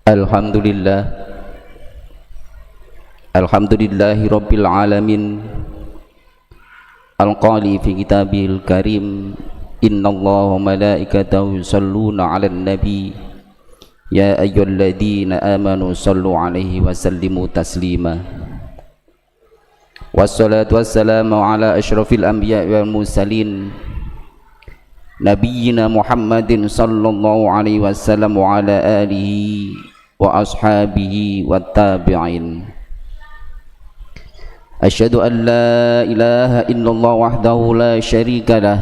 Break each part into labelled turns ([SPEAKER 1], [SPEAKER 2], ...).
[SPEAKER 1] Alhamdulillah, alhamdulillahi rabbil alamin. Al-qali fi kitabil karim, innallaha wa malaikatahu yusalluna 'alan nabi, ya ayyuhalladzina amanu sallu 'alaihi wa sallimu taslima. Wassalatu wassalamu ala asyrafil anbiya'i wal mursalin, nabiyyina Muhammadin sallallahu alaihi wasallam wa ala alihi wa ashabihi wa tabi'in. Asyhadu an la ilaha illallah wahdahu la syarika lah,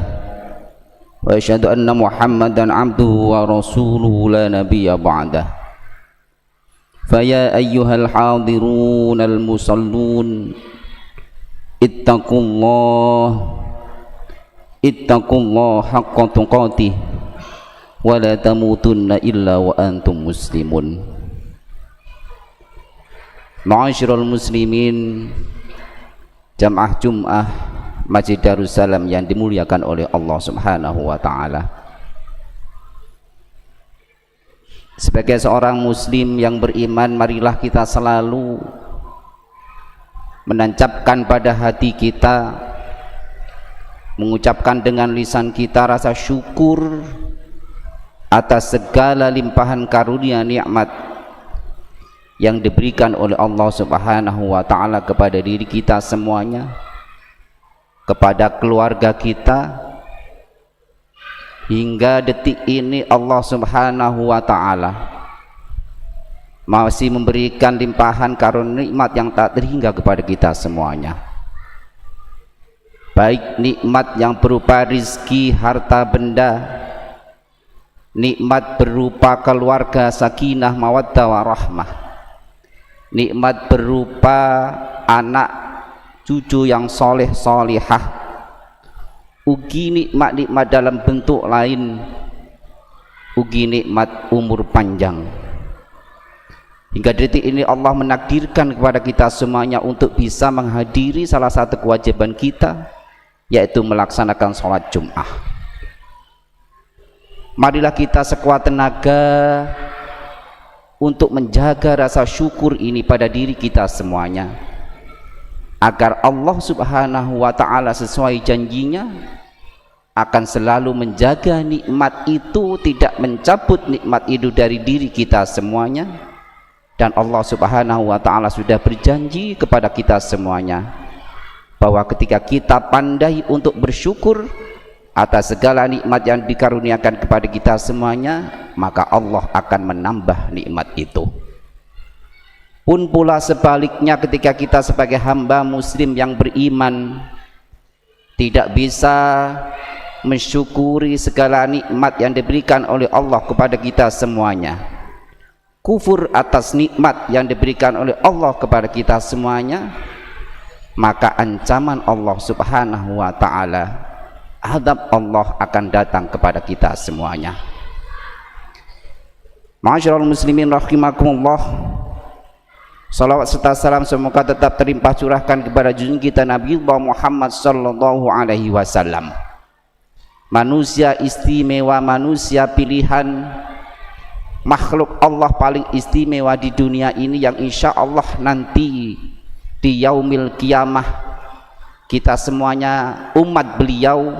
[SPEAKER 1] wa asyhadu anna Muhammadan abduhu wa rasuluhu la nabiyya ba'dah. Faya ayyuhal hadirun al musallun, ittaqullah haqqa tuqatih wa la tamutunna illa wa antum muslimun. Ma'asyiral muslimin, jamaah Jum'ah Masjid Darussalam yang dimuliakan oleh Allah Subhanahu wa taala. Sebagai seorang muslim yang beriman, marilah kita selalu menancapkan pada hati kita, mengucapkan dengan lisan kita rasa syukur atas segala limpahan karunia nikmat yang diberikan oleh Allah Subhanahu wa taala kepada diri kita semuanya, kepada keluarga kita. Hingga detik ini Allah Subhanahu wa taala masih memberikan limpahan karunia nikmat yang tak terhingga kepada kita semuanya, baik nikmat yang berupa rizki, harta benda, nikmat berupa keluarga sakinah mawaddah warahmah, nikmat berupa anak cucu yang soleh solihah, ugi nikmat-nikmat dalam bentuk lain, ugi nikmat umur panjang. Hingga detik ini Allah menakdirkan kepada kita semuanya untuk bisa menghadiri salah satu kewajiban kita, yaitu melaksanakan sholat Jum'ah. Marilah kita sekuat tenaga untuk menjaga rasa syukur ini pada diri kita semuanya, agar Allah Subhanahu wa ta'ala sesuai janjinya akan selalu menjaga nikmat itu, tidak mencabut nikmat itu dari diri kita semuanya. Dan Allah Subhanahu wa ta'ala sudah berjanji kepada kita semuanya bahwa ketika kita pandai untuk bersyukur atas segala nikmat yang dikaruniakan kepada kita semuanya, maka Allah akan menambah nikmat itu. Pun pula sebaliknya, ketika kita sebagai hamba muslim yang beriman tidak bisa mensyukuri segala nikmat yang diberikan oleh Allah kepada kita semuanya, kufur atas nikmat yang diberikan oleh Allah kepada kita semuanya, maka ancaman Allah Subhanahu wa ta'ala, azab Allah akan datang kepada kita semuanya. Ma'asyiral muslimin rahimakumullah, salawat serta salam semoga tetap terlimpah curahkan kepada junjungan kita Nabi Muhammad sallallahu alaihi wasallam, manusia istimewa, manusia pilihan, makhluk Allah paling istimewa di dunia ini, yang insya Allah nanti di yaumil kiamah kita semuanya umat beliau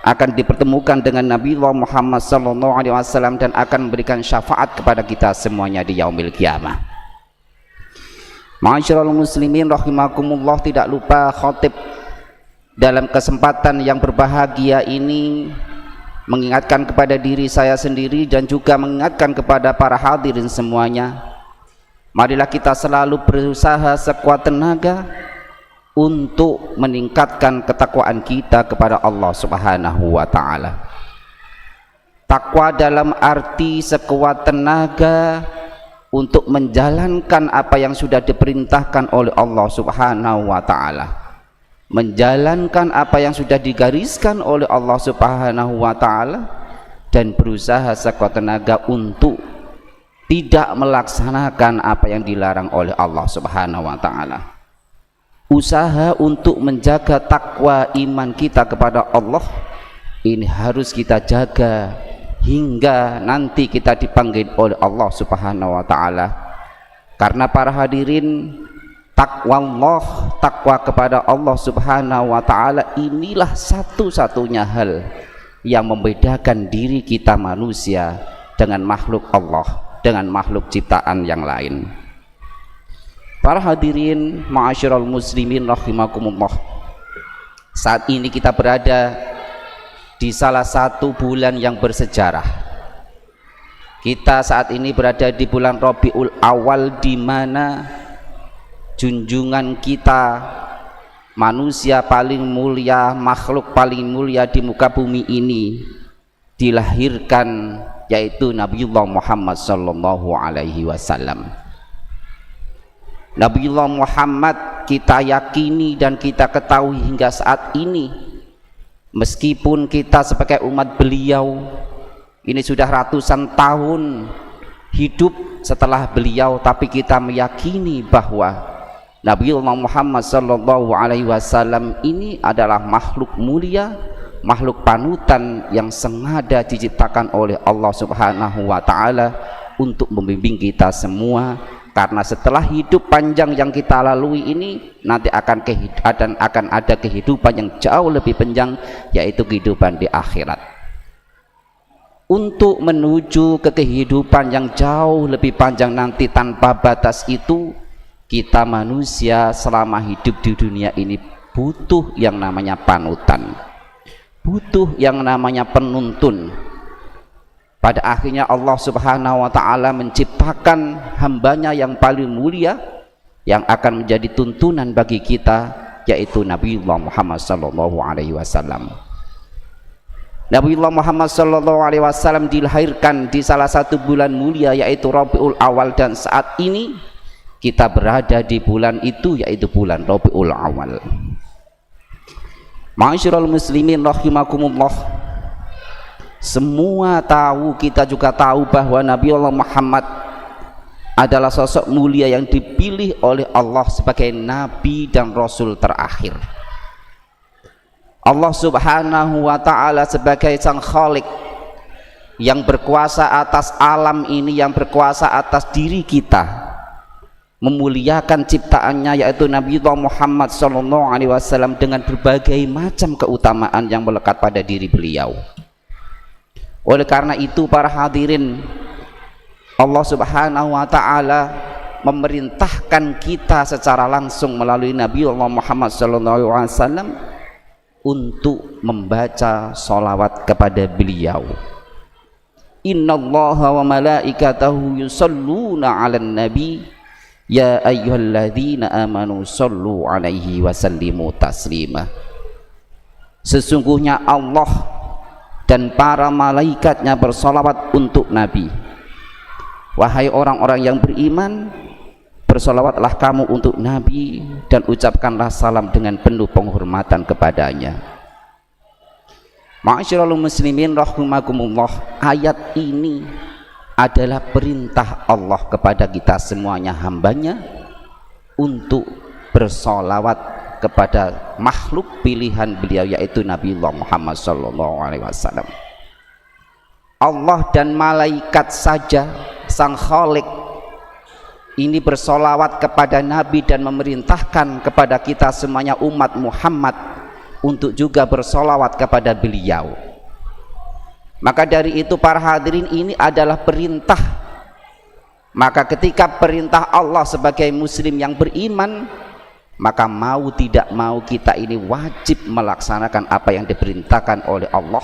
[SPEAKER 1] akan dipertemukan dengan Nabi Muhammad SAW dan akan memberikan syafaat kepada kita semuanya di yaumil kiamah. Ma'asyiral muslimin rahimakumullah, tidak lupa khatib dalam kesempatan yang berbahagia ini mengingatkan kepada diri saya sendiri dan juga mengingatkan kepada para hadirin semuanya, marilah kita selalu berusaha sekuat tenaga untuk meningkatkan ketakwaan kita kepada Allah Subhanahu wa ta'ala. Takwa dalam arti sekuat tenaga untuk menjalankan apa yang sudah diperintahkan oleh Allah Subhanahu wa ta'ala, menjalankan apa yang sudah digariskan oleh Allah Subhanahu wa ta'ala, dan berusaha sekuat tenaga untuk tidak melaksanakan apa yang dilarang oleh Allah Subhanahu wa ta'ala. Usaha untuk menjaga takwa iman kita kepada Allah ini harus kita jaga hingga nanti kita dipanggil oleh Allah Subhanahu wa taala. Karena para hadirin, takwa kepada Allah Subhanahu wa taala inilah satu-satunya hal yang membedakan diri kita manusia dengan makhluk Allah, dengan makhluk ciptaan yang lain. Para hadirin ma'asyiral muslimin rahimakumullah, saat ini kita berada di salah satu bulan yang bersejarah. Kita saat ini berada di bulan Rabiul Awal, di mana junjungan kita, manusia paling mulia, makhluk paling mulia di muka bumi ini dilahirkan, yaitu Nabiullah Muhammad sallallahu alaihi wasallam. Nabiullah Muhammad kita yakini dan kita ketahui hingga saat ini, meskipun kita sebagai umat beliau ini sudah ratusan tahun hidup setelah beliau, tapi kita meyakini bahwa Nabiullah Muhammad sallallahu alaihi wasallam ini adalah makhluk mulia, makhluk panutan yang sengaja diciptakan oleh Allah Subhanahu wa taala untuk membimbing kita semua. Karena setelah hidup panjang yang kita lalui ini, nanti akan ada kehidupan yang jauh lebih panjang, yaitu kehidupan di akhirat. Untuk menuju ke kehidupan yang jauh lebih panjang nanti tanpa batas itu, kita manusia selama hidup di dunia ini butuh yang namanya panutan, butuh yang namanya penuntun. Pada akhirnya Allah Subhanahu wa taala menciptakan hambanya yang paling mulia yang akan menjadi tuntunan bagi kita, yaitu Nabiullah Muhammad sallallahu alaihi wasallam. Nabiullah Muhammad sallallahu alaihi wasallam dilahirkan di salah satu bulan mulia, yaitu Rabiul Awal, dan saat ini kita berada di bulan itu, yaitu bulan Rabiul Awal. Ma'asyiral muslimin rahimakumullah, semua tahu, kita juga tahu bahwa Nabiullah Muhammad adalah sosok mulia yang dipilih oleh Allah sebagai nabi dan rasul terakhir. Allah Subhanahu wa taala sebagai sang Khalik yang berkuasa atas alam ini, yang berkuasa atas diri kita, memuliakan ciptaannya, yaitu Nabiullah Muhammad sallallahu alaihi wasallam dengan berbagai macam keutamaan yang melekat pada diri beliau. Oleh karena itu para hadirin, Allah Subhanahu wa taala memerintahkan kita secara langsung melalui Nabiullah Muhammad sallallahu alaihi wasallam untuk membaca sholawat kepada beliau. Innallaha wa malaikatahu yusholluna 'alan nabi ya ayyuhalladzina amanu shollu 'alaihi wa sallimu taslima. Sesungguhnya Allah dan para malaikatnya bersolawat untuk Nabi. Wahai orang-orang yang beriman, bersolawatlah kamu untuk Nabi dan ucapkanlah salam dengan penuh penghormatan kepadanya. Ma'asyiral muslimin rahimakumullah, ayat ini adalah perintah Allah kepada kita semuanya, hambanya, untuk bersolawat kepada makhluk pilihan beliau, yaitu Nabiullah Muhammad sallallahu alaihi wasallam. Allah dan malaikat saja, sang Khalik ini bersolawat kepada Nabi dan memerintahkan kepada kita semuanya umat Muhammad untuk juga bersolawat kepada beliau. Maka dari itu para hadirin, ini adalah perintah. Maka ketika perintah Allah sebagai muslim yang beriman, maka mau tidak mau kita ini wajib melaksanakan apa yang diperintahkan oleh Allah.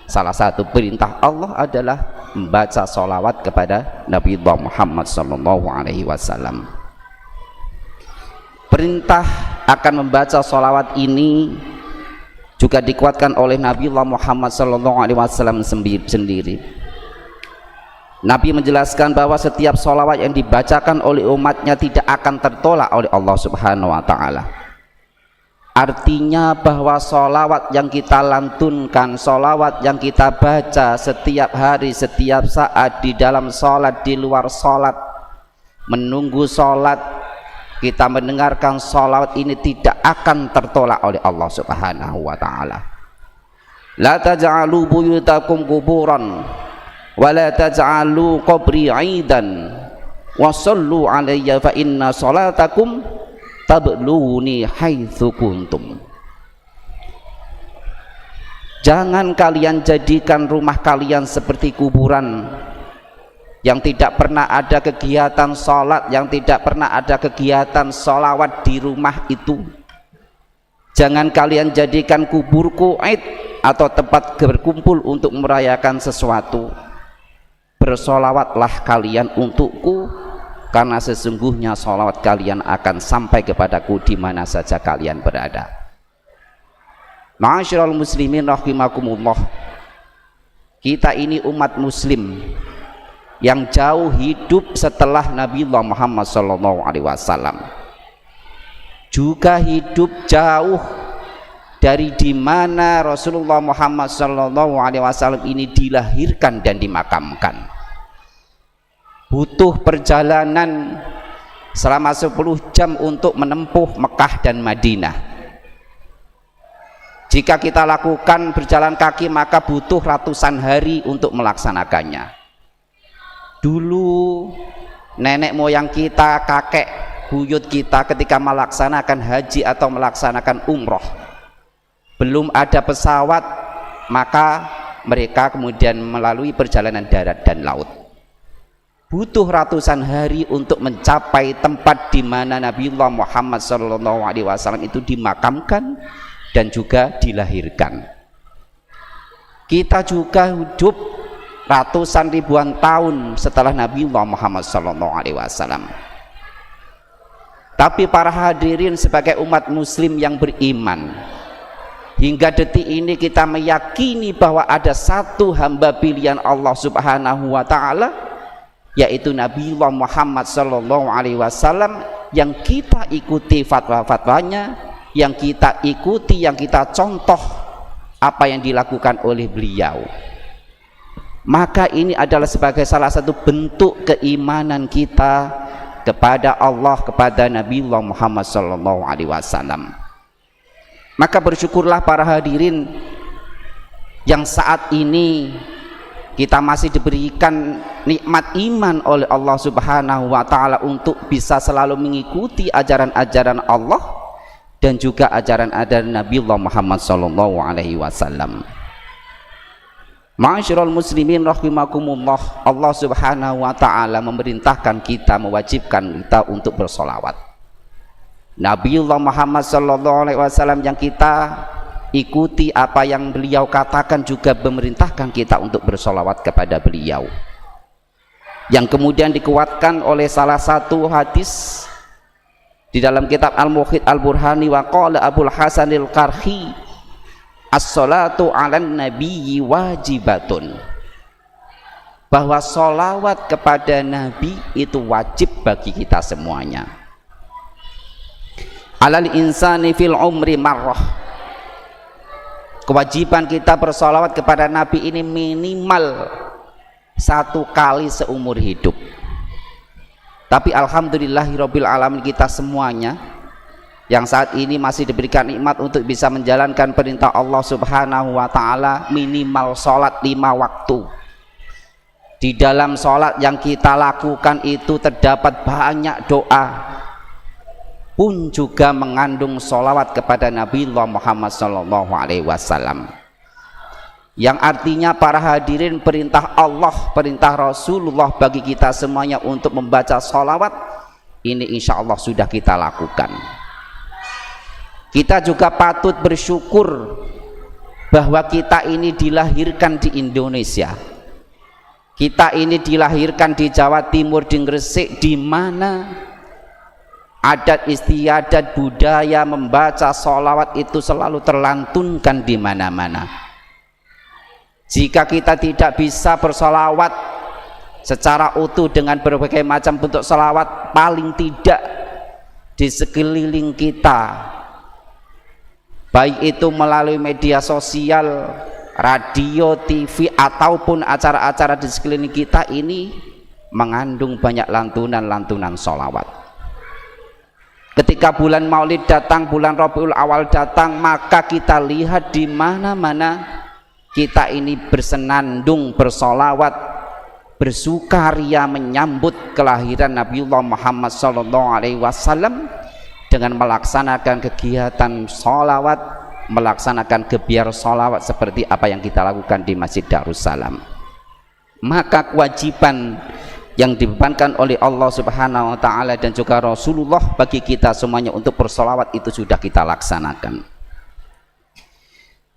[SPEAKER 1] Salah satu perintah Allah adalah membaca sholawat kepada Nabiullah Muhammad sallallahu alaihi wasallam. Perintah akan membaca sholawat ini juga dikuatkan oleh Nabiullah Muhammad sallallahu alaihi wasallam sendiri. Nabi menjelaskan bahwa setiap sholawat yang dibacakan oleh umatnya tidak akan tertolak oleh Allah Subhanahu wa taala. Artinya bahwa sholawat yang kita lantunkan, sholawat yang kita baca setiap hari, setiap saat, di dalam sholat, di luar sholat, menunggu sholat, kita mendengarkan sholawat ini tidak akan tertolak oleh Allah Subhanahu wa taala. La taj'alu buyutakum quburan wala taj'alu qabri 'idan wa sallu 'alayya fa inna salatakum tablughuni haitsu kuntum. Jangan kalian jadikan rumah kalian seperti kuburan yang tidak pernah ada kegiatan sholat, yang tidak pernah ada kegiatan sholawat di rumah itu. Jangan kalian jadikan kuburku id atau tempat berkumpul untuk merayakan sesuatu. Bersolawatlah kalian untukku, karena sesungguhnya sholawat kalian akan sampai kepadaku di mana saja kalian berada. Ma'asyiral muslimin rahimakumullah, kita ini umat muslim yang jauh hidup setelah Nabiullah Muhammad SAW, juga hidup jauh dari di mana Rasulullah Muhammad SAW ini dilahirkan dan dimakamkan. Butuh perjalanan selama 10 jam untuk menempuh Mekah dan Madinah. Jika kita lakukan berjalan kaki maka butuh ratusan hari untuk melaksanakannya. Dulu nenek moyang kita, kakek buyut kita ketika melaksanakan haji atau melaksanakan umroh, belum ada pesawat, maka mereka kemudian melalui perjalanan darat dan laut. Butuh ratusan hari untuk mencapai tempat di mana Nabiullah Muhammad SAW itu dimakamkan dan juga dilahirkan. Kita juga hidup ratusan ribuan tahun setelah Nabiullah Muhammad SAW. Tapi para hadirin, sebagai umat muslim yang beriman, hingga detik ini kita meyakini bahwa ada satu hamba pilihan Allah Subhanahu wa Ta'ala, yaitu Nabiullah Muhammad SAW, yang kita ikuti fatwa-fatwanya, yang kita ikuti, yang kita contoh apa yang dilakukan oleh beliau. Maka ini adalah sebagai salah satu bentuk keimanan kita kepada Allah, kepada Nabiullah Muhammad SAW. Maka bersyukurlah para hadirin yang saat ini kita masih diberikan nikmat iman oleh Allah Subhanahu wa Ta'ala untuk bisa selalu mengikuti ajaran-ajaran Allah dan juga ajaran-ajaran Nabiullah Muhammad SAW. Ma'asyiral muslimin rahimakumullah, Allah Subhanahu wa Ta'ala memerintahkan kita, mewajibkan kita untuk bersolawat. Nabiullah Muhammad SAW yang kita ikuti apa yang beliau katakan juga memerintahkan kita untuk bersolawat kepada beliau, yang kemudian dikuatkan oleh salah satu hadis di dalam kitab Al-Muhit Al-Burhani. Wa qala Abul Hasanil Qarhi, as-salatu 'alan nabiyyi wajibatun, bahwa solawat kepada Nabi itu wajib bagi kita semuanya. Alal insani fil umri marrah, kewajiban kita bersolawat kepada Nabi ini minimal 1 kali seumur hidup. Tapi alhamdulillahirabbil alamin, kita semuanya yang saat ini masih diberikan nikmat untuk bisa menjalankan perintah Allah Subhanahu wa Ta'ala, minimal sholat 5 waktu. Di dalam sholat yang kita lakukan itu terdapat banyak doa, pun juga mengandung sholawat kepada Nabiullah Muhammad SAW, yang artinya para hadirin, perintah Allah, perintah Rasulullah bagi kita semuanya untuk membaca sholawat ini insya Allah sudah kita lakukan. Kita juga patut bersyukur bahwa kita ini dilahirkan di Indonesia, kita ini dilahirkan di Jawa Timur, di Gresik, di mana adat istiadat budaya membaca sholawat itu selalu terlantunkan di mana-mana. Jika kita tidak bisa bersolawat secara utuh dengan berbagai macam bentuk sholawat, paling tidak di sekeliling kita, baik itu melalui media sosial, radio, TV, ataupun acara-acara di sekeliling kita ini mengandung banyak lantunan-lantunan sholawat. Ketika bulan Maulid datang, bulan Rabiul Awal datang, maka kita lihat di mana-mana kita ini bersenandung bersolawat bersukaria menyambut kelahiran Nabiullah Muhammad SAW dengan melaksanakan kegiatan sholawat, melaksanakan gebiar sholawat seperti apa yang kita lakukan di Masjid Darussalam. Maka kewajiban yang dibebankan oleh Allah Subhanahu wa Ta'ala dan juga Rasulullah bagi kita semuanya untuk bersolawat itu sudah kita laksanakan.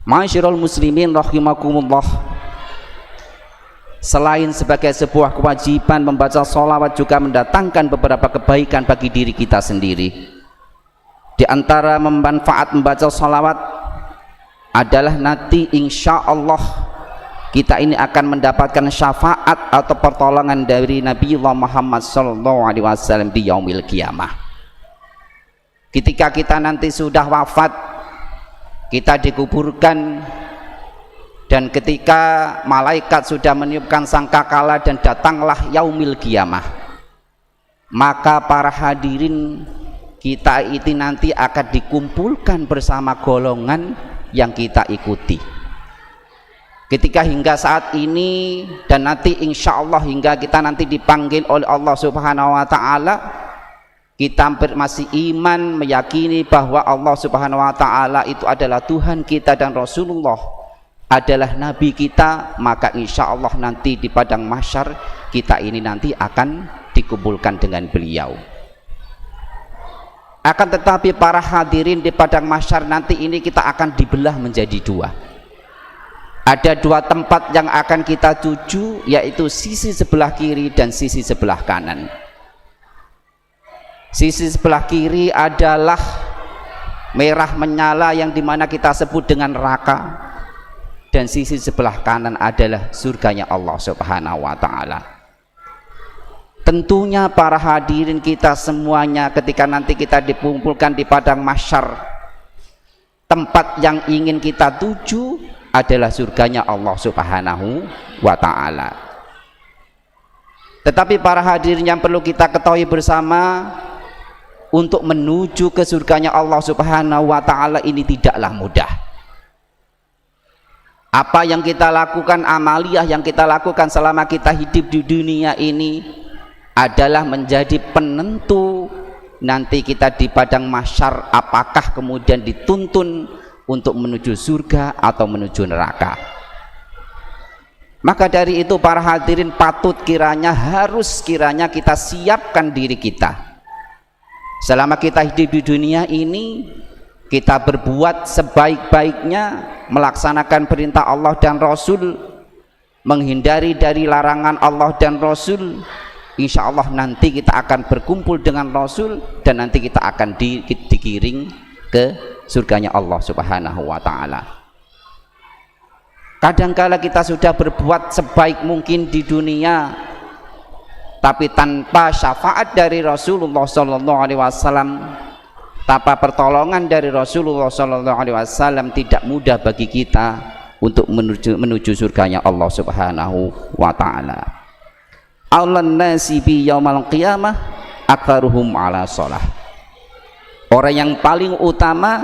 [SPEAKER 1] Ma'asyiral muslimin rahimakumullah, selain sebagai sebuah kewajiban, membaca sholawat juga mendatangkan beberapa kebaikan bagi diri kita sendiri. Di antara manfaat membaca sholawat adalah nanti insya Allah kita ini akan mendapatkan syafaat atau pertolongan dari Nabiullah Muhammad SAW di yaumil qiyamah. Ketika kita nanti sudah wafat, kita dikuburkan, dan ketika malaikat sudah meniupkan sangkakala dan datanglah yaumil qiyamah, maka para hadirin kita itu nanti akan dikumpulkan bersama golongan yang kita ikuti. Ketika hingga saat ini dan nanti insya Allah hingga kita nanti dipanggil oleh Allah Subhanahu wa Ta'ala, kita masih iman meyakini bahwa Allah Subhanahu wa Ta'ala itu adalah Tuhan kita dan Rasulullah adalah Nabi kita, maka insya Allah nanti di padang mahsyar kita ini nanti akan dikumpulkan dengan beliau. Akan tetapi para hadirin di padang mahsyar nanti ini kita akan dibelah menjadi dua. Ada dua tempat yang akan kita tuju, yaitu sisi sebelah kiri dan sisi sebelah kanan. Sisi sebelah kiri adalah merah menyala yang dimana kita sebut dengan neraka, dan sisi sebelah kanan adalah surganya Allah Subhanahu wa Ta'ala. Tentunya para hadirin kita semuanya ketika nanti kita dikumpulkan di padang mahsyar, tempat yang ingin kita tuju adalah surganya Allah Subhanahu wa Ta'ala. Tetapi para hadirin yang perlu kita ketahui bersama, untuk menuju ke surganya Allah Subhanahu wa Ta'ala ini tidaklah mudah. Apa yang kita lakukan, amaliyah yang kita lakukan selama kita hidup di dunia ini adalah menjadi penentu nanti kita di padang mahsyar apakah kemudian dituntun untuk menuju surga atau menuju neraka. Maka dari itu para hadirin patut harus kiranya kita siapkan diri kita. Selama kita hidup di dunia ini, kita berbuat sebaik-baiknya, melaksanakan perintah Allah dan Rasul, menghindari dari larangan Allah dan Rasul. Insya Allah nanti kita akan berkumpul dengan Rasul dan nanti kita akan digiring ke surganya Allah Subhanahu wa Ta'ala. Kadangkala kita sudah berbuat sebaik mungkin di dunia, tapi tanpa syafaat dari Rasulullah SAW, tanpa pertolongan dari Rasulullah SAW, tidak mudah bagi kita untuk menuju surganya Allah Subhanahu wa Ta'ala. Aulan nasi bi yaumal qiyamah aktsaruhum ala shalah. Orang yang paling utama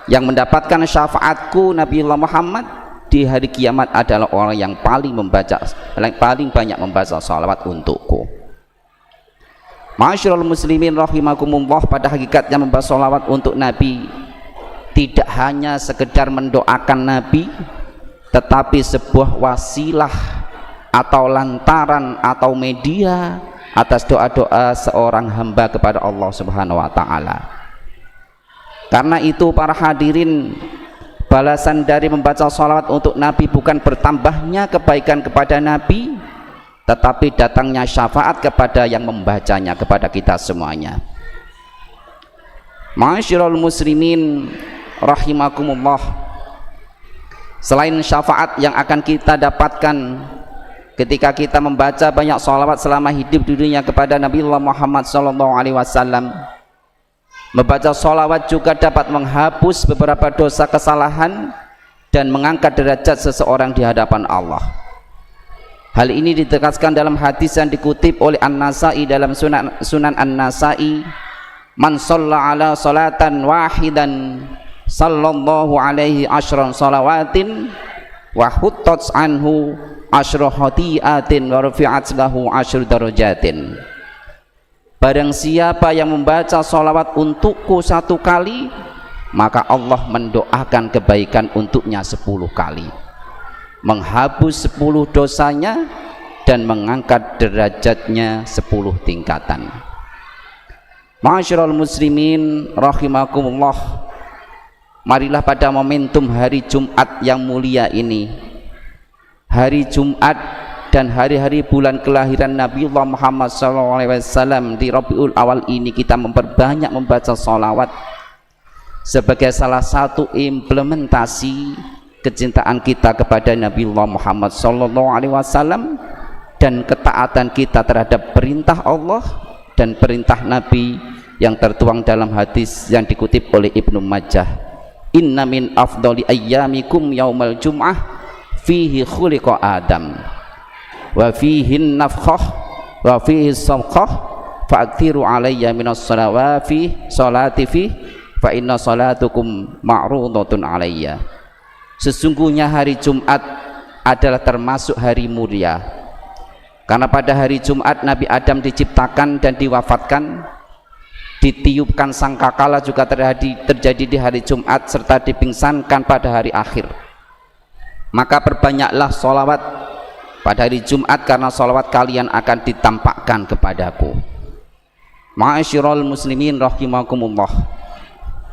[SPEAKER 1] yang mendapatkan syafaatku Nabiullah Muhammad di hari kiamat adalah orang yang paling banyak membaca salawat untukku. Ma'asyiral muslimin rahimakumullah, pada hakikatnya membaca salawat untuk Nabi tidak hanya sekedar mendoakan Nabi, tetapi sebuah wasilah atau lantaran atau media atas doa-doa seorang hamba kepada Allah Subhanahu wa Ta'ala. Karena itu para hadirin, balasan dari membaca salawat untuk Nabi bukan bertambahnya kebaikan kepada Nabi, tetapi datangnya syafaat kepada yang membacanya, kepada kita semuanya. Ma'asyiral muslimin rahimakumullah, selain syafaat yang akan kita dapatkan ketika kita membaca banyak salawat selama hidup di dunia kepada Nabiullah Muhammad SAW, membaca sholawat juga dapat menghapus beberapa dosa kesalahan dan mengangkat derajat seseorang di hadapan Allah. Hal ini ditegaskan dalam hadis yang dikutip oleh An-Nasai dalam Sunan An-Nasai, man shalla ala salatan wahidan sallallahu alaihi asyran salawatin wa huttat anhu asyra khati'atin wa rufi'at lahu asyru darajatin. Barang siapa yang membaca sholawat untukku 1 kali, maka Allah mendoakan kebaikan untuknya 10 kali, menghapus 10 dosanya dan mengangkat derajatnya 10 tingkatan. Ma'asyiral muslimin rahimakumullah, marilah pada momentum hari Jumat yang mulia ini, hari Jumat dan hari-hari bulan kelahiran Nabiullah Muhammad SAW di Rabiul Awal ini, kita memperbanyak membaca sholawat sebagai salah satu implementasi kecintaan kita kepada Nabiullah Muhammad SAW dan ketaatan kita terhadap perintah Allah dan perintah Nabi yang tertuang dalam hadis yang dikutip oleh Ibnu Majah. Inna min afdali ayyamikum yaumal jum'ah fihi khuliqa Adam wa fihi nafkhah wa fihi sabqah fa'aktiru alayya minas salati fi fa inna salatukum ma'rudatun alayya. Sesungguhnya hari Jumat adalah termasuk hari mulia, karena pada hari Jumat Nabi Adam diciptakan dan diwafatkan, ditiupkan sangkakala juga terjadi di hari Jumat, serta dipingsankan pada hari akhir. Maka perbanyaklah sholawat pada hari Jumat, karena sholawat kalian akan ditampakkan kepadaku. Ma'asyiral muslimin rahimakumullah,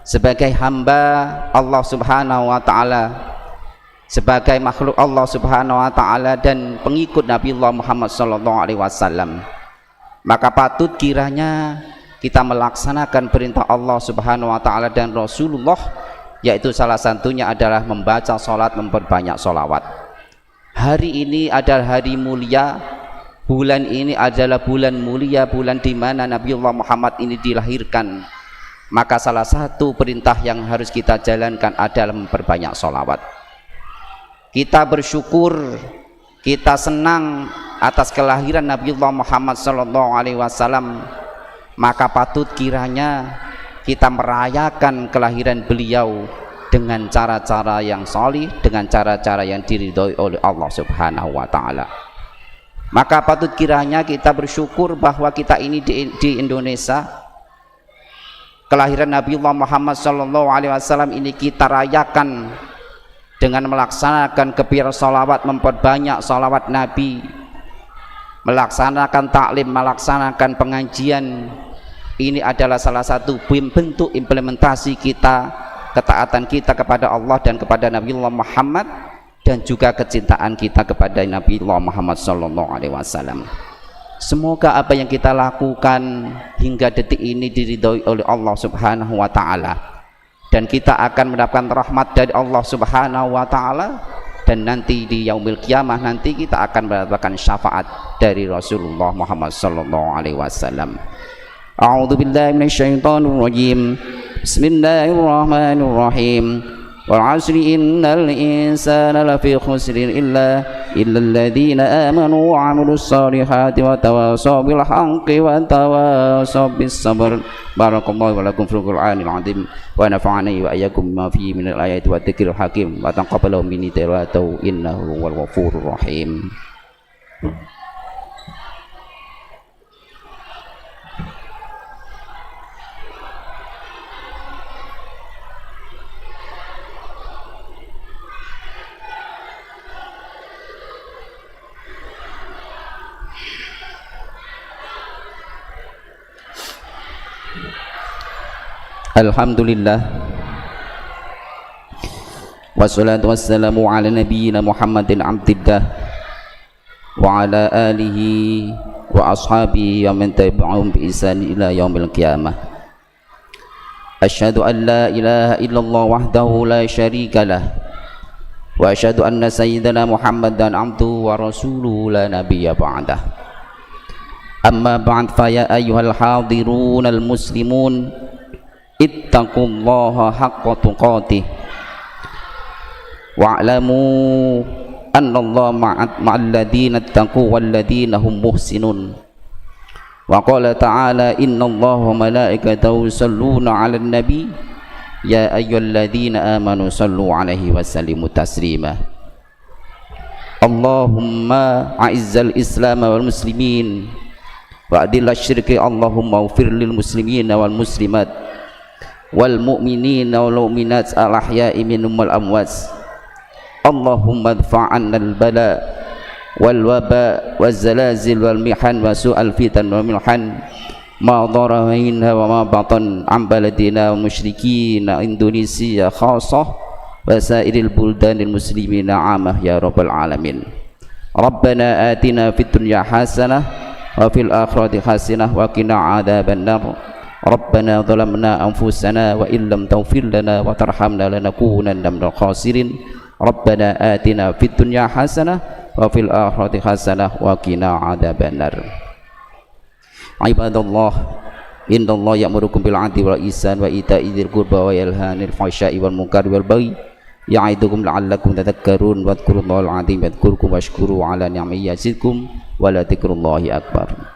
[SPEAKER 1] sebagai hamba Allah Subhanahu wa ta'ala, sebagai makhluk Allah Subhanahu wa ta'ala dan pengikut Nabiullah Muhammad SAW, maka patut kiranya kita melaksanakan perintah Allah Subhanahu wa ta'ala dan Rasulullah, yaitu salah satunya adalah membaca sholat, memperbanyak sholawat. Hari ini adalah hari mulia, bulan ini adalah bulan mulia, bulan di mana Nabiullah Muhammad ini dilahirkan. Maka salah satu perintah yang harus kita jalankan adalah memperbanyak sholawat. Kita bersyukur, kita senang atas kelahiran Nabiullah Muhammad SAW, maka patut kiranya kita merayakan kelahiran beliau dengan cara-cara yang sholih, dengan cara-cara yang diridhoi oleh Allah Subhanahu wa ta'ala. Maka patut kiranya kita bersyukur bahwa kita ini di Indonesia, kelahiran Nabiullah Muhammad SAW ini kita rayakan dengan melaksanakan kebir sholawat, memperbanyak sholawat Nabi, melaksanakan taklim, melaksanakan pengajian. Ini adalah salah satu bentuk implementasi kita, ketaatan kita kepada Allah dan kepada Nabiullah Muhammad, dan juga kecintaan kita kepada Nabiullah Muhammad SAW. Semoga apa yang kita lakukan hingga detik ini diridhoi oleh Allah Subhanahu wa ta'ala, dan kita akan mendapatkan rahmat dari Allah Subhanahu wa ta'ala, dan nanti di yaumil qiyamah nanti kita akan mendapatkan syafaat dari Rasulullah Muhammad SAW. A'udzu billahi minasyaitonir rajim. Bismillahirrahmanirrahim. Wal 'asri innal insana lafi khusrin illa alladziina aamanu wa 'amilus shalihati wa tawashaw bil haqqi wa tawashaw bis sabr. Barakallahu wa lakum fil Qur'anil 'azim wa nafa'ani wa iyyakum bima fihi minal ayati wa dzikril hakim wa taqabbalahu minni tilawatahu innahu huwal ghafurur rahim. Alhamdulillah, wassalatu wassalamu ala nabiyyina Muhammadin abdillah wa ala alihi wa ashabihi wa man tabi'ahum bi ihsan ila yaumil qiyamah. Asyhadu an la ilaha illallah wahdahu la syarika lah wa asyhadu anna sayyidana Muhammadan abduhu wa rasuluhu la nabiyya ba'dah. Amma ba'd, fa ya ayyuhal hadirun al muslimun ittaqullaha haqqa tuqatih wa'lamu annallaha ma'al ladzina ittaqu wal ladzina hum muhsinun. Wa qala ta'ala innallaha wa malaikatahu yusholluna 'alan nabi ya ayyuhalladzina amanu shallu 'alaihi wa sallimu taslima. Allahumma a'izzal islam wal muslimin wa adillal syirki. Allahumma ufir lil muslimin wal muslimat wal mu'minin wal mu'minat al ahya'i minhum wal amwat. Allahumma adfa'anna al bala wal waba waz zalazil wal mihan wa su'al fitan wal milhan ma dhara minha wa ma batan am baladina wa musyrikin Indonesia khassah wa sairil buldanil muslimina 'amah ya rabbal alamin. Rabbana atina fid dunya hasanah wa fil akhirati hasanah wa qina adzabannar. Rabbana zalamna anfusana wa illam taghfir lana wa tarhamna lanakunanna minal khasirin. Rabbana atina fid dunya hasanah wa fil akhirati hasanah wa qina adzabannar. Ibadallah, innallaha ya'murukum bil 'adli wal ihsan wa ita'i dzil qurba wa yanha 'anil fahsya'i wal munkari wal baghi ya'idukum la'allakum tadhakkarun wadhkurullahal 'azim yadhkurkum washkuru 'ala ni'amihi yazidkum wa la dzikrullahi akbar.